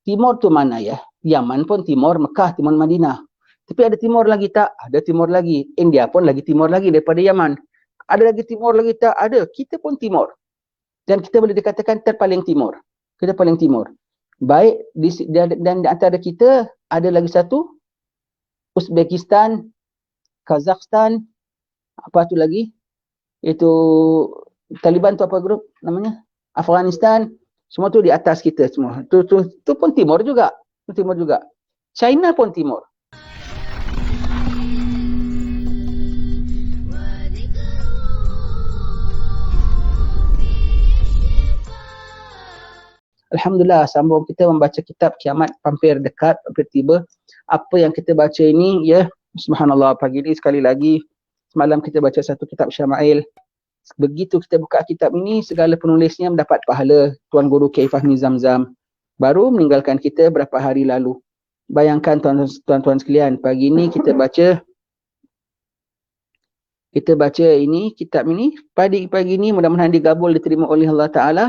Timur tu mana ya? Yaman pun timur, Mekah timur Madinah. Tapi ada timur lagi tak? Ada timur lagi. India pun lagi timur lagi daripada Yaman. Ada lagi timur lagi tak? Ada. Kita pun timur. Dan kita boleh dikatakan terpaling timur. Kita paling timur. Baik, dan di antara kita ada lagi satu, Uzbekistan, Kazakhstan, apa tu lagi? Itu Taliban tu apa grup namanya? Afghanistan. Semua tu di atas kita semua. Tu pun timur juga. Timur juga. China pun timur. Alhamdulillah, sambung kita membaca kitab Kiamat hampir dekat, hampir tiba. Apa yang kita baca ini, ya, subhanallah, pagi ini sekali lagi, semalam kita baca satu kitab Syama'il. Begitu kita buka kitab ini, segala penulisnya mendapat pahala. Tuan Guru Kiai Fahmi Zamzam baru meninggalkan kita berapa hari lalu. Bayangkan tuan-tuan sekalian, pagi ini kita baca ini, kitab ini. Pagi ini mudah-mudahan digabul, diterima oleh Allah Ta'ala.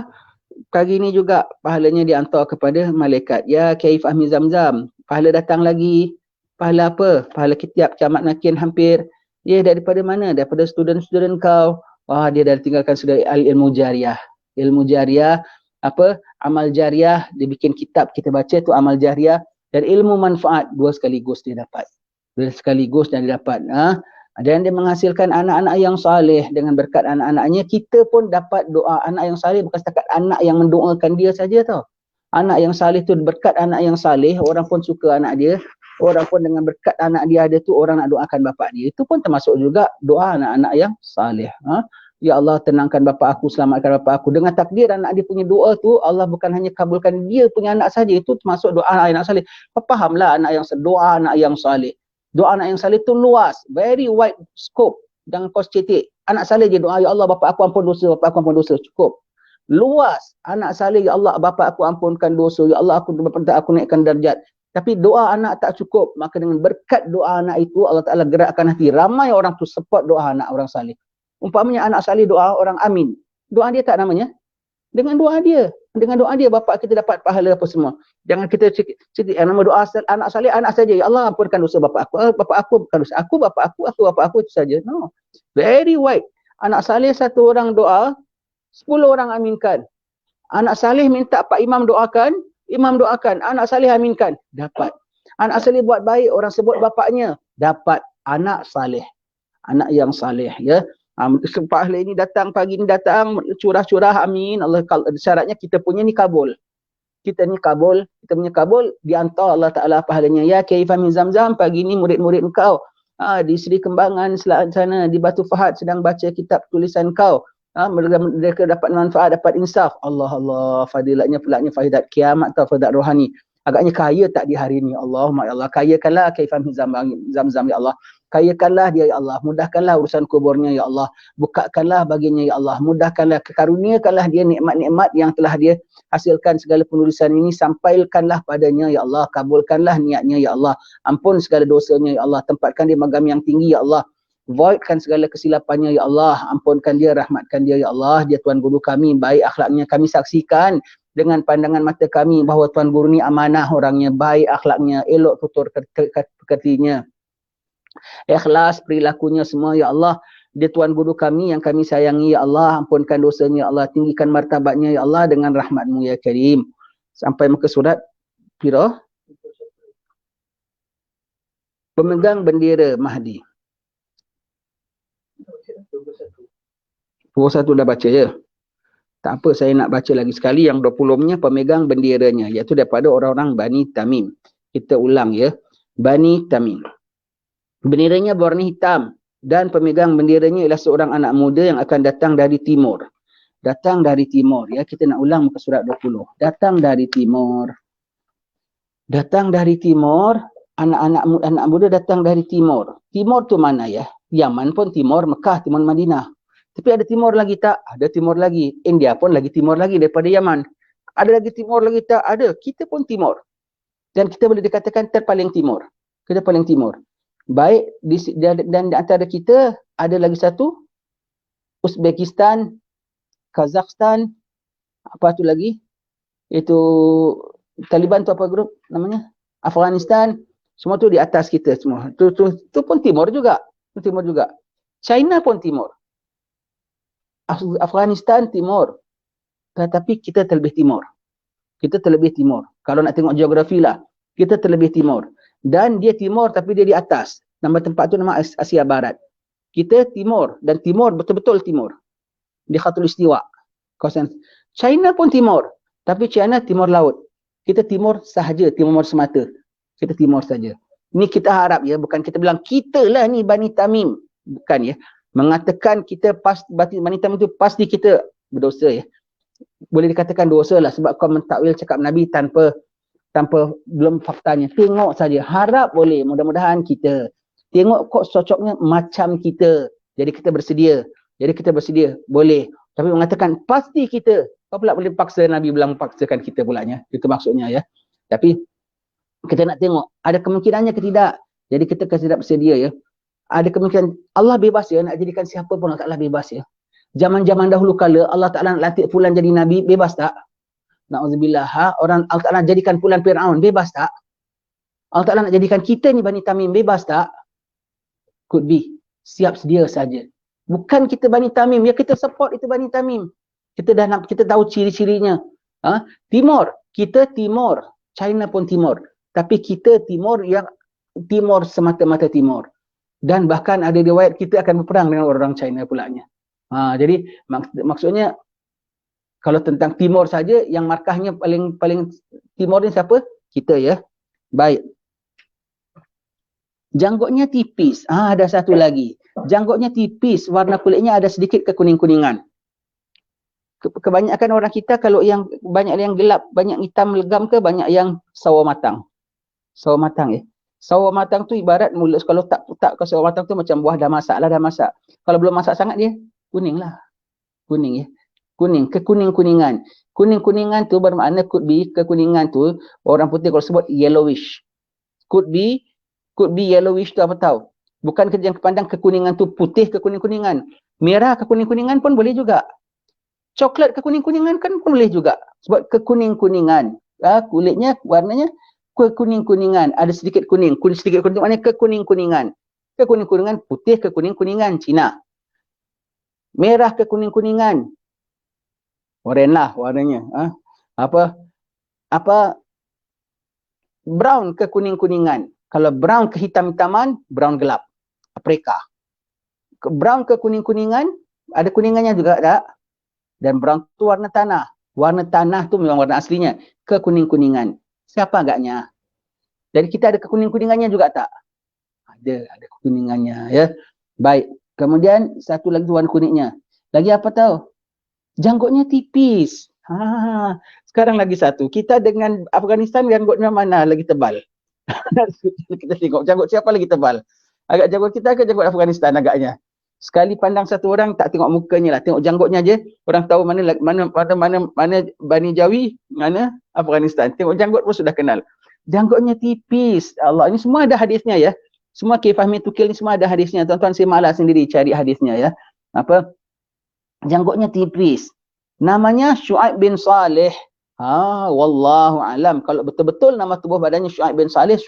Pagi ini juga pahalanya dihantar kepada malaikat. Ya Kiai Fahmi Zamzam, pahala datang lagi. Pahala apa? Pahala kitab Kiamat makin hampir. Ya, daripada mana? Daripada student-student kau. Wah, dia dah tinggalkan sudah ilmu jariah. Ilmu jariah, apa? Amal jariah, dia bikin kitab kita baca tu amal jariah. Dan ilmu manfaat, dua sekaligus dia dapat. Dua sekaligus dia dapat. Dan dia menghasilkan anak-anak yang saleh. Dengan berkat anak-anaknya, kita pun dapat doa anak yang saleh. Bukan setakat anak yang mendoakan dia saja tau. Anak yang saleh tu, berkat anak yang saleh, orang pun suka anak dia. Orang pun dengan berkat anak dia ada tu, orang nak doakan bapa dia. Itu pun termasuk juga doa anak-anak yang saleh. Ya Allah, tenangkan bapa aku, selamatkan bapa aku. Dengan takdir anak dia punya doa tu, Allah bukan hanya kabulkan dia punya anak saja. Itu termasuk doa anak saleh. Fahamlah anak yang doa anak yang saleh. Doa anak yang saleh tu luas, very wide scope. Jangan kau cetek. Anak saleh je doa, ya Allah bapa aku ampun dosa, bapa aku ampun dosa, cukup. Luas. Anak saleh, ya Allah bapa aku ampunkan dosa, ya Allah aku naikkan darjat. Tapi doa anak tak cukup, maka dengan berkat doa anak itu Allah Taala gerakkan hati ramai orang tu support doa anak orang saleh. Umpamanya anak saleh doa orang amin. Doa dia tak namanya? Dengan doa dia bapa kita dapat pahala apa semua. Jangan kita cakap nama doa anak saleh anak saja, ya Allah ampunkan dosa bapa aku bukan dosa aku, bapa aku itu saja. No, very wide. Anak saleh satu orang doa, 10 orang aminkan. Anak saleh minta Pak Imam doakan, imam doakan, anak saleh aminkan, dapat. Anak saleh buat baik, orang sebut bapaknya, dapat. Anak saleh, anak yang saleh, ya. Pahala ini datang, pagi ini datang, curah-curah, amin. Allah, syaratnya kita punya ni kabul. Kita punya kabul, dihantar Allah Ta'ala pahalanya. Ya Kiai Fahmi Zamzam, pagi ini murid-murid engkau, di Seri Kembangan sana, di Batu Fahad sedang baca kitab tulisan kau. Mereka dapat manfaat, dapat insaf. Allah, fadilatnya pelaknya fadilat kiamat atau fadilat rohani. Agaknya kaya tak di hari ini? Allahumma ya Allah, kayakanlah Kiai Fahmi Zamzam ya Allah. Kayakanlah dia ya Allah, mudahkanlah urusan kuburnya ya Allah, bukakanlah baginya ya Allah, mudahkanlah, karuniakanlah dia nikmat-nikmat yang telah dia hasilkan segala penulisan ini, sampaikanlah padanya ya Allah, kabulkanlah niatnya ya Allah, ampun segala dosanya ya Allah, tempatkan dia magam yang tinggi ya Allah, voidkan segala kesilapannya ya Allah, ampunkan dia, rahmatkan dia ya Allah. Dia Tuan Guru kami, baik akhlaknya, kami saksikan dengan pandangan mata kami bahawa Tuan Guru ni amanah orangnya, baik akhlaknya, elok tutur kertinya, ikhlas perilakunya semua ya Allah. Dia Tuan Guru kami yang kami sayangi ya Allah, ampunkan dosanya ya Allah, tinggikan martabatnya ya Allah dengan rahmat-Mu ya Karim. Sampai muka surat pira? Pemegang bendera Mahdi. 21 dah baca ya. Tak apa, saya nak baca lagi sekali yang 20-nya pemegang benderanya, iaitu daripada orang-orang Bani Tamim. Kita ulang ya. Bani Tamim. Benderanya berwarna hitam dan pemegang benderanya ialah seorang anak muda yang akan datang dari timur. Datang dari timur, ya, kita nak ulang muka surat 20. Datang dari timur. Datang dari timur, anak muda datang dari timur. Timur tu mana ya? Yaman pun timur, Mekah timur Madinah. Tapi ada timur lagi tak? Ada timur lagi. India pun lagi timur lagi daripada Yaman. Ada lagi timur lagi tak? Ada. Kita pun timur. Dan kita boleh dikatakan terpaling timur. Kita paling timur. Baik, dan di antara kita ada lagi satu, Uzbekistan, Kazakhstan, apa tu lagi? Itu Taliban tu apa grup namanya? Afghanistan, semua tu di atas kita semua. Tu pun timur juga. Tu timur juga. China pun timur. Afghanistan timur. Tetapi kita terlebih timur. Kita terlebih timur. Kalau nak tengok geografi lah, kita terlebih timur. Dan dia timur tapi dia di atas. Nama tempat tu nama Asia Barat. Kita timur dan timur betul-betul timur. Di Khatul Istiwa. Kawasan China pun timur. Tapi China timur laut. Kita timur sahaja, timur semata. Kita timur saja. Ni kita harap ya, bukan kita bilang kita lah ni Bani Tamim. Bukan ya. Mengatakan kita Bani Tamim tu pasti kita berdosa ya. Boleh dikatakan dosa lah sebab kau mentakwil cakap Nabi tanpa belum faktanya. Tengok saja. Harap boleh. Mudah-mudahan kita tengok kok cocoknya macam kita. Jadi kita bersedia. Boleh. Tapi mengatakan pasti kita. Kau pula boleh paksa Nabi bilang paksakan kita pulanya. Itu maksudnya ya. Tapi kita nak tengok ada kemungkinannya ke tidak. Jadi kita tidak bersedia ya. Ada kemungkinan Allah bebas ya nak jadikan siapa pun Allah Ta'ala bebas ya. Zaman-zaman dahulu kala Allah Ta'ala nak lantik fulan jadi Nabi, bebas tak? Na'udzubillah, orang Allah Ta'ala jadikan fulan Fir'aun, bebas tak? Allah Ta'ala nak jadikan kita ni Bani Tamim, bebas tak? Could be. Siap sedia saja. Bukan kita Bani Tamim, ya kita support itu Bani Tamim. Kita tahu ciri-cirinya. Timur, kita timur. China pun timur. Tapi kita timur yang timur semata-mata timur. Dan bahkan ada riwayat kita akan berperang dengan orang China pulanya. Jadi maksudnya kalau tentang timur saja yang markahnya paling timur ni siapa? Kita ya. Baik. Janggutnya tipis. Ada satu lagi. Janggutnya tipis, warna kulitnya ada sedikit kekuning-kuningan. Kebanyakan orang kita kalau yang banyak yang gelap, banyak hitam legam ke, banyak yang sawo matang. Sawo matang ya. Sawo matang tu ibarat mulut kalau tak ke sawo matang tu macam buah dah masak. Kalau belum masak sangat dia kuning lah. Kuning ya. Kuning, kekuning-kuningan. Kuning-kuningan tu bermakna could be kekuningan tu orang putih kalau sebut yellowish. Could be yellowish tu apa tahu? Bukan kerja yang pandang kekuningan tu putih kekuning-kuningan. Merah kekuning-kuningan pun boleh juga. Coklat kekuning-kuningan kan pun boleh juga. Sebab kekuning-kuningan. Kulitnya, warnanya kekuning-kuningan. Ada sedikit kuning. Sedikit kuning maknanya kekuning-kuningan. Kekuning-kuningan, putih kekuning-kuningan. Cina. Merah kekuning-kuningan. Oren lah warnanya. Brown kekuning-kuningan. Kalau brown kehitam-hitaman, brown gelap. Aprika. Brown kekuning-kuningan, ada kuningannya juga tak? Dan brown tu warna tanah. Warna tanah tu memang warna aslinya. Kekuning-kuningan. Siapa agaknya? Jadi kita ada kekuning-kuningannya juga tak? Ada kekuningannya ya. Baik. Kemudian satu lagi warna kuningnya. Lagi apa tahu? Janggutnya tipis. Sekarang lagi satu. Kita dengan Afghanistan janggutnya mana lagi tebal? Kita tengok janggut siapa lagi tebal. Agak janggut kita ke janggut Afghanistan agaknya. Sekali pandang satu orang tak tengok mukanya lah, tengok janggutnya je. Orang tahu mana Bani Jawi, mana Afghanistan. Tengok janggut pun sudah kenal. Janggutnya tipis. Allah, ini semua ada hadisnya ya. Semua Fahmi Tukil ni semua ada hadisnya. Tuan-tuan simaklah sendiri cari hadisnya ya. Janggutnya tipis. Namanya Syuaib bin Saleh. Wallahu alam. Kalau betul-betul nama tubuh badannya Syuaib bin Saleh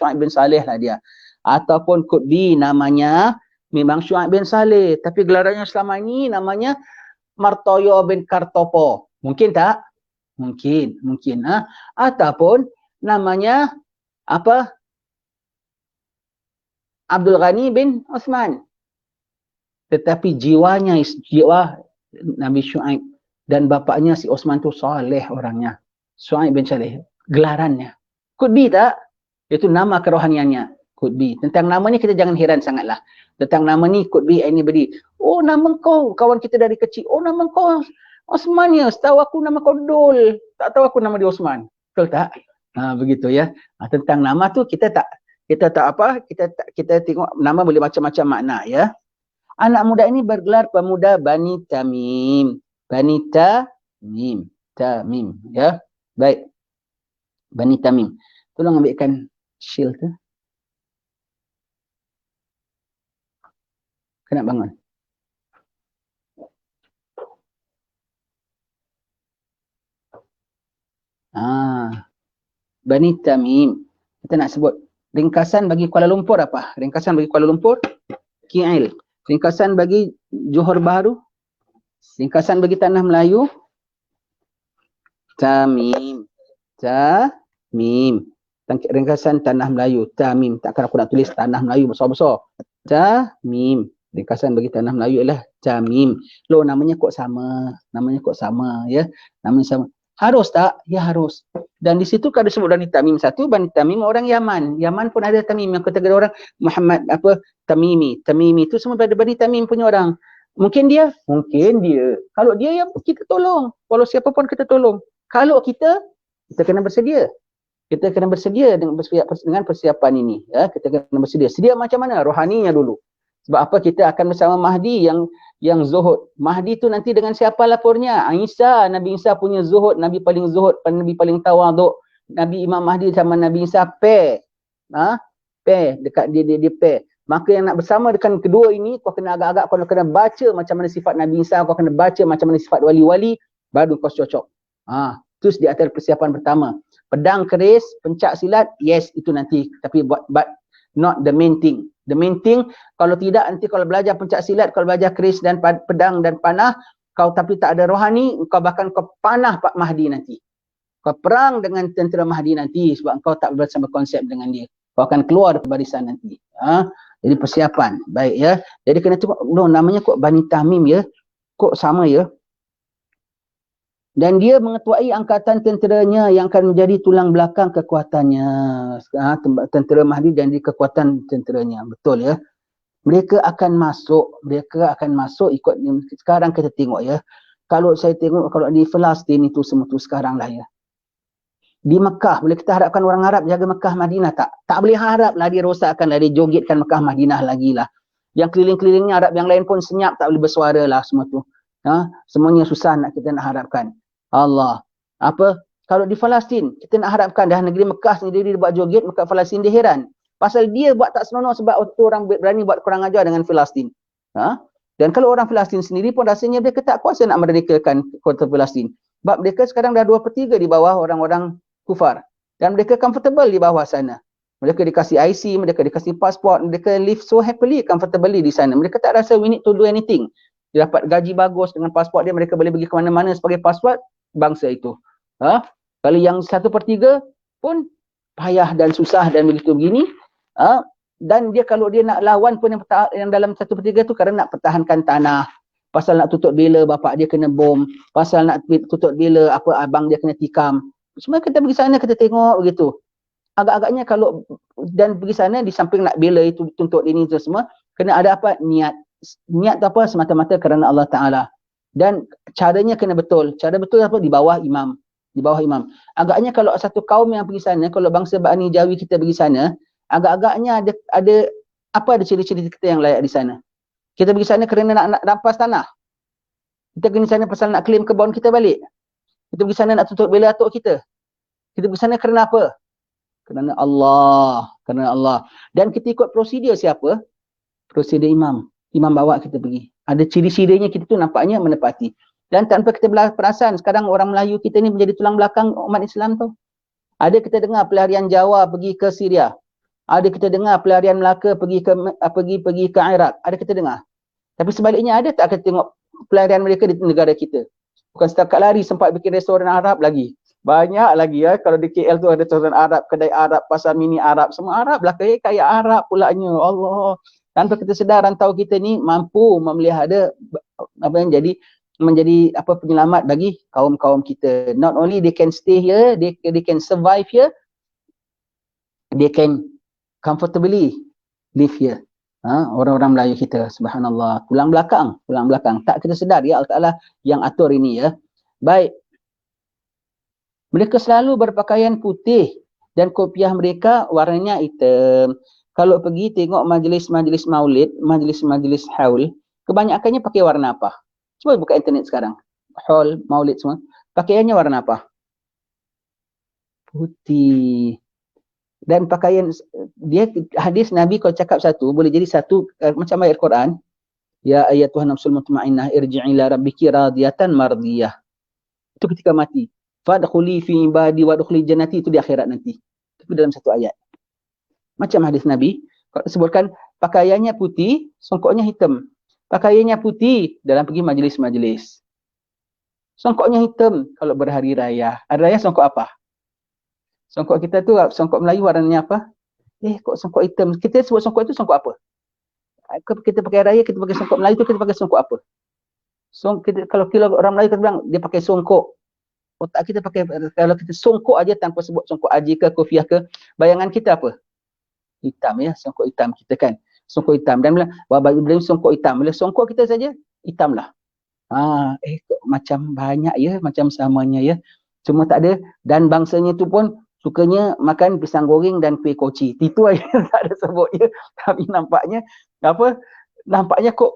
lah dia. Ataupun could be namanya memang Syuaib bin Saleh. Tapi gelarannya selama ini namanya Martoyo bin Kartopo. Mungkin tak? Mungkin. Ataupun namanya apa? Abdul Ghani bin Osman. Tetapi jiwa Nabi Syuaib dan bapaknya si Osman tu soleh orangnya. Syuaib bin Saleh. Gelarannya. Could be tak? Itu nama kerohaniannya. Could be. Tentang nama ni kita jangan heran sangatlah. Tentang nama ni could be anybody. Oh nama kau kawan kita dari kecil. Oh nama kau Osman ya. Setahu aku nama kau Dol. Tak tahu aku nama dia Osman. Betul tak? Begitu ya. Tentang nama tu kita tengok nama boleh macam-macam makna ya. Anak muda ini bergelar pemuda Bani Tamim. Bani Tamim. Ya. Baik. Bani Tamim. Tolong ambilkan shield tu. Kena bangun. Bani Tamim. Kita nak sebut ringkasan bagi Kuala Lumpur apa? Ringkasan bagi Kuala Lumpur, KL. Ringkasan bagi Johor Bahru, ringkasan bagi Tanah Melayu, Tamim. Tamim. Ringkasan Tanah Melayu, Tamim. Takkan aku nak tulis Tanah Melayu besar-besar. Tamim. Ringkasan bagi Tanah Melayu ialah Tamim. Loh, namanya kok sama. Namanya kok sama, ya. Namanya sama. Harus tak? Ya harus. Dan di situ kalau disebut Bani Tamim satu, Bani Tamim orang Yaman. Yaman pun ada Tamim. Yang kategori orang Muhammad apa Tamimi. Tamimi itu semua pada Bani Tamim punya orang. Mungkin dia. Kalau dia yang kita tolong. Walau siapa pun kita tolong. Kalau kita kena bersedia. Kita kena bersedia dengan persiapan ini. Ya, kita kena bersedia. Sedia macam mana? Rohaninya dulu. Sebab apa? Kita akan bersama Mahdi yang zuhud. Mahdi tu nanti dengan siapa lapornya? Isa, Nabi Isa punya zuhud, Nabi paling zuhud, Nabi paling tawaduk. Nabi Imam Mahdi sama Nabi Isa pair. Pair dekat dia pair. Maka yang nak bersama dengan kedua ini, kau kena agak-agak kau kena baca macam mana sifat Nabi Isa, kau kena baca macam mana sifat wali-wali, baru kau cocok. Terus di atas persiapan pertama. Pedang keris, pencak silat, yes itu nanti. Tapi but not the main thing. The main thing, kalau tidak nanti kalau belajar pencak silat, kalau belajar keris dan pedang dan panah, kau tapi tak ada rohani, kau bahkan kau panah Pak Mahdi nanti. Kau perang dengan tentera Mahdi nanti sebab kau tak bersama konsep dengan dia. Kau akan keluar dari barisan nanti. Jadi persiapan. Baik ya. Jadi kena tengok, namanya kok Bani Tamim ya. Kok sama ya. Dan dia mengetuai angkatan tenteranya yang akan menjadi tulang belakang kekuatannya. Tentera Mahdi dan di kekuatan tenteranya. Betul ya. Mereka akan masuk ikut sekarang kita tengok ya. Kalau saya tengok kalau di Palestin itu semua tu sekarang lah ya. Di Mekah, boleh kita harapkan orang Arab jaga Mekah Madinah tak? Tak boleh harap lah dia rosakkan lah, dia jogetkan Mekah Madinah lagi lah. Yang keliling-kelilingnya Arab yang lain pun senyap, tak boleh bersuara lah semua tu. Semuanya susah kita nak harapkan. Allah. Kalau di Palestin, kita nak harapkan dah negeri Mekah sendiri dia buat joget, Mekah Palestin dia heran. Pasal dia buat tak senonoh sebab orang berani buat kurang ajar dengan Palestin. Dan kalau orang Palestin sendiri pun rasanya mereka tak kuasa nak merdekakan kota Palestin. Sebab mereka sekarang dah 2/3 di bawah orang-orang kufar. Dan mereka comfortable di bawah sana. Mereka dikasih IC, mereka dikasih pasport, mereka live so happily, comfortably di sana. Mereka tak rasa we need to do anything. Dia dapat gaji bagus dengan pasport dia, mereka boleh pergi ke mana-mana sebagai pasport bangsa itu. Kalau yang 1/3 pun payah dan susah dan begitu begini. Dan dia kalau dia nak lawan pun yang dalam 1/3 tu kerana nak pertahankan tanah. Pasal nak tutup bila bapak dia kena bom. Pasal nak tutup bila abang dia kena tikam. Semua kita pergi sana kita tengok begitu. Agak-agaknya kalau dan pergi sana di samping nak bela itu tuntut ini itu semua, kena ada niat. Niat tu apa? Semata-mata kerana Allah Ta'ala. Dan caranya kena betul. Cara betul apa? Di bawah imam. Di bawah imam. Agaknya kalau satu kaum yang pergi sana, kalau bangsa Bani Jawi kita pergi sana, agak-agaknya ada ciri-ciri kita yang layak di sana. Kita pergi sana kerana nak rampas tanah. Kita pergi sana pasal nak claim kebun kita balik. Kita pergi sana nak tutup bela atuk kita. Kita pergi sana kerana apa? Kerana Allah. Kerana Allah. Dan kita ikut prosedur siapa? Prosedur imam. Imam bawa kita pergi. Ada ciri-cirinya kita tu nampaknya menepati. Dan tanpa kita perasan, sekarang orang Melayu kita ni menjadi tulang belakang umat Islam tu. Ada kita dengar pelarian Jawa pergi ke Syria. Ada kita dengar pelarian Melaka pergi ke Iraq. Ada kita dengar. Tapi sebaliknya ada tak kita tengok pelarian mereka di negara kita? Bukan setakat lari sempat bikin restoran Arab lagi. Banyak lagi ya. Kalau di KL tu ada restoran Arab, kedai Arab, pasar mini Arab. Semua Arab lah. Kayak Arab pulaknya. Allah. Tanpa kita sedar rantau kita ni mampu memelihara menjadi penyelamat bagi kaum-kaum kita. Not only they can stay here, they can survive here, they can comfortably live here. Orang-orang Melayu kita, subhanallah, tulang belakang. Tak kita sedar ya Allah Ta'ala yang atur ini ya. Baik. Mereka selalu berpakaian putih dan kopiah mereka warnanya hitam. Kalau pergi tengok majlis-majlis maulid, majlis-majlis haul, kebanyakannya pakai warna apa? Cuba buka internet sekarang. Haul, maulid semua. Pakaiannya warna apa? Putih. Dan pakaian dia, hadis Nabi kalau cakap satu boleh jadi satu macam ayat Quran, ya ayyatuhan nafsul mutmainnah irji'i ila rabbiki radiyatan mardiyah. Itu ketika mati. fadkhuli fi ibadi wadkhuli jannati, itu di akhirat nanti. Tapi dalam satu ayat. Macam hadis Nabi, kalau sebutkan pakaiannya putih, songkoknya hitam. Pakaiannya putih dalam pergi majlis-majlis. Songkoknya hitam kalau berhari raya. Hari raya songkok apa? Songkok kita tu, songkok Melayu warnanya apa? Kok songkok hitam? Kita sebut songkok itu songkok apa? Kita pakai raya, kita pakai songkok Melayu tu, kita pakai songkok apa? Kalau orang Melayu kita bilang, dia pakai songkok. Otak kita pakai, kalau kita songkok aja tanpa sebut songkok aji ke, kofiah ke, bayangan kita apa? Hitam ya, songkok hitam kita kan. Songkok hitam. Dan bila songkok hitam, bila songkok kita saja, hitam lah. Kok macam banyak ya, macam samanya ya. Cuma tak ada. Dan bangsanya tu pun sukanya makan pisang goreng dan kuih koci. Itu aja tak ada sebut ya. Tapi nampaknya nampaknya kok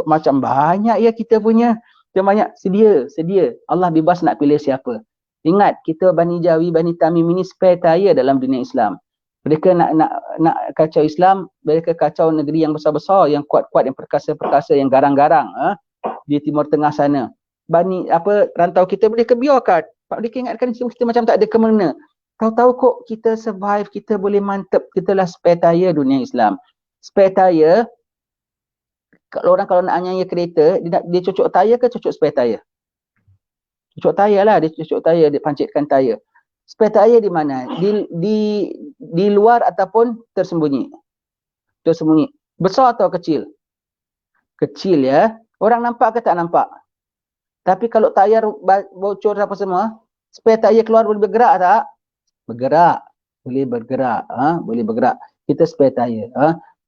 macam banyak ya kita punya. Kita banyak sedia. Allah bebas nak pilih siapa. Ingat, kita Bani Jawi, Bani Tamim ini spare tire dalam dunia Islam. Mereka nak kacau Islam, mereka kacau negeri yang besar-besar, yang kuat-kuat, yang perkasa-perkasa, yang garang-garang di Timur Tengah sana. Rantau kita mereka biarkan. Mereka ingatkan kita macam tak ada kemana. Tahu-tahu kok kita survive, kita boleh mantap, kita lah spare tire dunia Islam. Spare tire, kalau nak anyaya kereta, dia cucuk tayar ke cucuk spare tire? Cucuk tayar lah, dia cucuk tayar, dia pancitkan tayar. Spare tire di mana? Di luar ataupun tersembunyi? Tersembunyi. Besar atau kecil? Kecil ya. Orang nampak ke tak nampak? Tapi kalau tayar bocor apa semua, spare tire keluar boleh bergerak tak? Bergerak. Boleh bergerak. Boleh bergerak. Kita spare tire.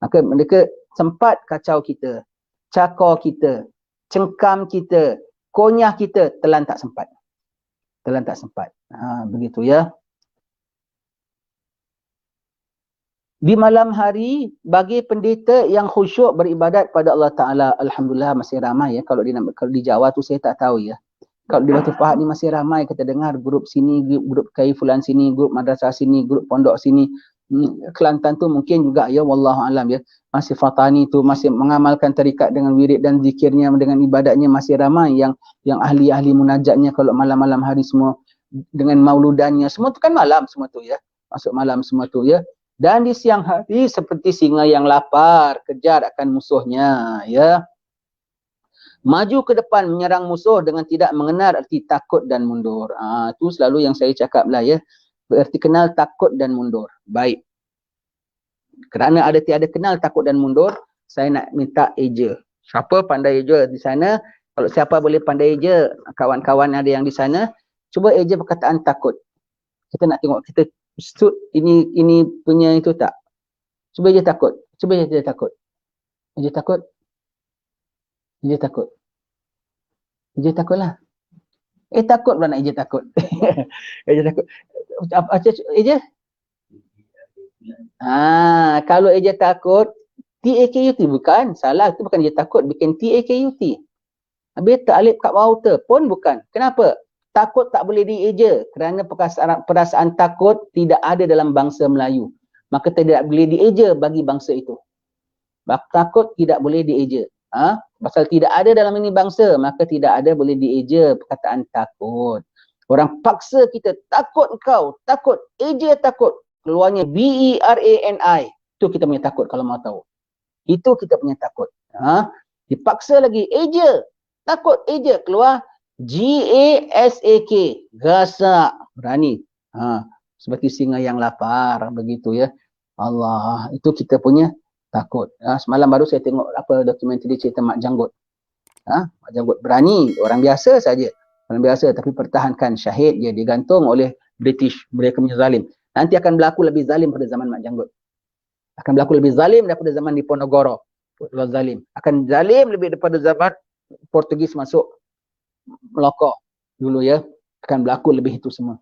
Maka mereka sempat kacau kita. Cakar kita. Cengkam kita. Konyah kita. Telan tak sempat. Begitu ya. Di malam hari, bagi pendeta yang khusyuk beribadat pada Allah Ta'ala, Alhamdulillah masih ramai ya. Kalau di Jawa tu saya tak tahu ya. Kalau di Batu Pahat ni masih ramai kita dengar grup sini, grup Kiai Fulan sini, grup madrasah sini, grup pondok sini. Kelantan tu mungkin juga ya, wallahu alam ya. Masih Fatani tu masih mengamalkan tarikat dengan wirid dan zikirnya, dengan ibadatnya masih ramai yang ahli-ahli munajatnya kalau malam-malam hari semua dengan mauludannya. Semua tu kan malam semua tu ya. Masuk malam semua tu ya. Dan di siang hari seperti singa yang lapar, kejar akan musuhnya ya. Maju ke depan menyerang musuh dengan tidak mengenal erti takut dan mundur. Itu selalu yang saya cakap lah ya. Bererti kenal takut dan mundur. Baik. Kerana tiada kenal takut dan mundur, saya nak minta eja. Siapa pandai eja di sana? Kalau siapa boleh pandai eja, kawan-kawan ada yang di sana, cuba eja perkataan takut. Kita nak tengok kita ini punya itu tak? Cuba eja takut. Cuba eja takut. Eja takut. Eja takut. Eja takutlah. Takut pula nak eja takut. Eja takut. Eja? Kalau eja takut, TAKUT bukan. Salah, itu bukan eja takut. Bikin TAKUT. Habis ta'alib kat wauta pun bukan. Kenapa? Takut tak boleh dieja. Kerana perasaan takut tidak ada dalam bangsa Melayu. Maka tidak boleh dieja bagi bangsa itu. Takut tidak boleh dieja. Pasal tidak ada dalam ini bangsa, maka tidak ada boleh dieja perkataan takut. Orang paksa kita, takut kau, takut, eja takut. Keluarnya BERANI. Itu kita punya takut kalau mau tahu. Itu kita punya takut. Dipaksa lagi, eja, takut, eja, keluar GASAK, gasak, berani. Seperti singa yang lapar, begitu ya. Allah, itu kita punya takut. Semalam baru saya tengok dokumentari cerita Mak Janggut. Mak Janggut berani, orang biasa saja. Orang biasa tapi pertahankan, syahid dia digantung oleh British, mereka punya zalim. Nanti akan berlaku lebih zalim pada zaman Mak Janggut. Akan berlaku lebih zalim daripada zaman Diponegoro. Zalim. Akan zalim lebih daripada zaman Portugis masuk Melaka dulu ya. Akan berlaku lebih itu semua.